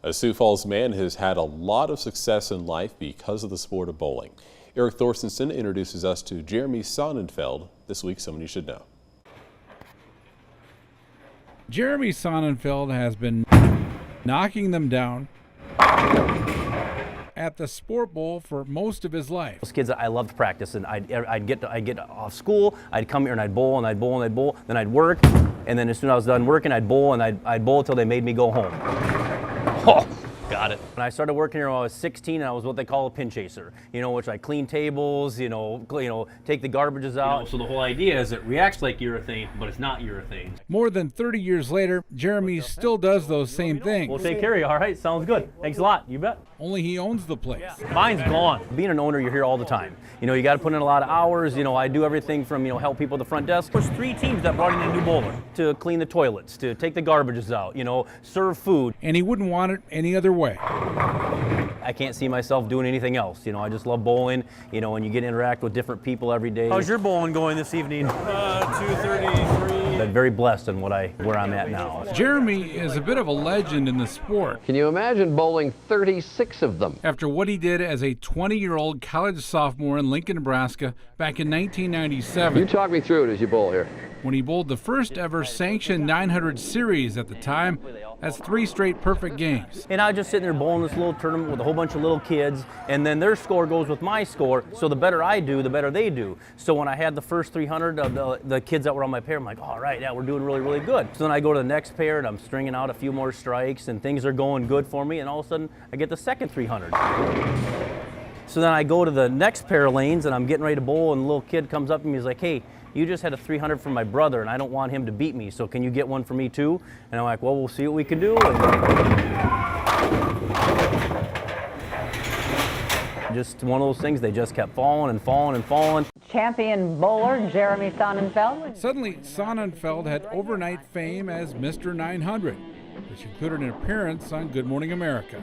A Sioux Falls man has had a lot of success in life because of the sport of bowling. Eric Thorstensen introduces us to Jeremy Sonnenfeld, this week someone you should know. Jeremy Sonnenfeld has been knocking them down at the sport bowl for most of his life. Those kids, I loved practice, and I'd get off school, I'd come here and I'd bowl and I'd bowl and I'd bowl, then I'd work, and then as soon as I was done working, I'd bowl and I'd bowl until they made me go home. Oh, got it. When I started working here when I was 16, and I was what they call a pin chaser, which I clean tables, take the garbages out. So the whole idea is it reacts like urethane, but it's not urethane. More than 30 years later, Jeremy still does those same things. We'll take care of you, all right? Sounds good. Thanks a lot, you bet. Only he owns the place. Mine's gone. Being an owner, you're here all the time. You got to put in a lot of hours. I do everything from, help people at the front desk. There's 3 teams that brought in a new bowler to clean the toilets, to take the garbages out, serve food. And he wouldn't want it any other way. I can't see myself doing anything else. I just love bowling, and you get to interact with different people every day. How's your bowling going this evening? 233. I'm very blessed in where I'm at now. Jeremy is a bit of a legend in the sport. Can you imagine bowling 36 of them? After what he did as a 20-year-old college sophomore in Lincoln, Nebraska, back in 1997. You talk me through it as you bowl here. When he bowled the first ever sanctioned 900 series at the time. That's 3 straight perfect games. And I just sitting there bowling this little tournament with a whole bunch of little kids, and then their score goes with my score, so the better I do, the better they do. So when I had the first 300 of the kids that were on my pair, I'm like, all right, yeah, we're doing really, really good. So then I go to the next pair, and I'm stringing out a few more strikes, and things are going good for me, and all of a sudden, I get the second 300. So then I go to the next pair of lanes, and I'm getting ready to bowl, and a little kid comes up to me, he's like, hey, you just had a 300 from my brother, and I don't want him to beat me, so can you get one for me too? And I'm like, well, we'll see what we can do. And just one of those things, they just kept falling and falling and falling. Champion bowler Jeremy Sonnenfeld. Suddenly, Sonnenfeld had overnight fame as Mr. 900, which included an appearance on Good Morning America.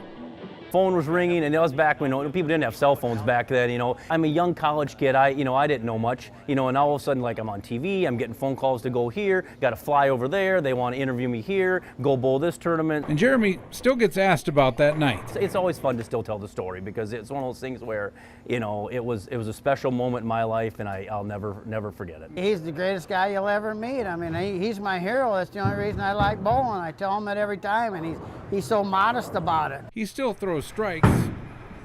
Phone was ringing, and it was back when people didn't have cell phones back then. I'm a young college kid. I didn't know much. And all of a sudden, like, I'm on TV. I'm getting phone calls to go here. Got to fly over there. They want to interview me here. Go bowl this tournament. And Jeremy still gets asked about that night. It's always fun to still tell the story because it's one of those things where it was a special moment in my life, and I'll never forget it. He's the greatest guy you'll ever meet. I mean, he's my hero. That's the only reason I like bowling. I tell him that every time, and he's so modest about it. He still throws strikes.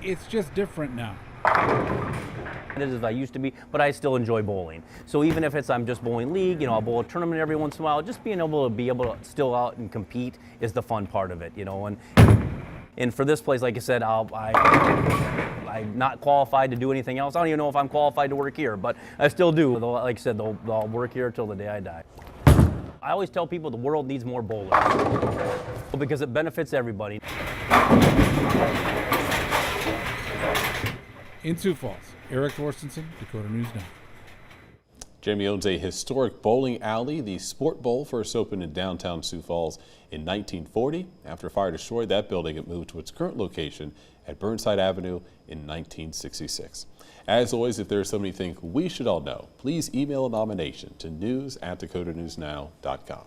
It's just different now. It is as I used to be, but I still enjoy bowling. So even if I'm just bowling league, I'll bowl a tournament every once in a while. Just being able to still out and compete is the fun part of it, And for this place, like I said, I'm not qualified to do anything else. I don't even know if I'm qualified to work here, but I still do. Like I said, I'll work here till the day I die. I always tell people the world needs more bowlers because it benefits everybody. In Sioux Falls, Eric Thorstensen, Dakota News Now. Jeremy owns a historic bowling alley. The Sport Bowl first opened in downtown Sioux Falls in 1940. After fire destroyed that building, it moved to its current location at Burnside Avenue in 1966. As always, if there's something you think we should all know, please email a nomination to news@dakotanewsnow.com.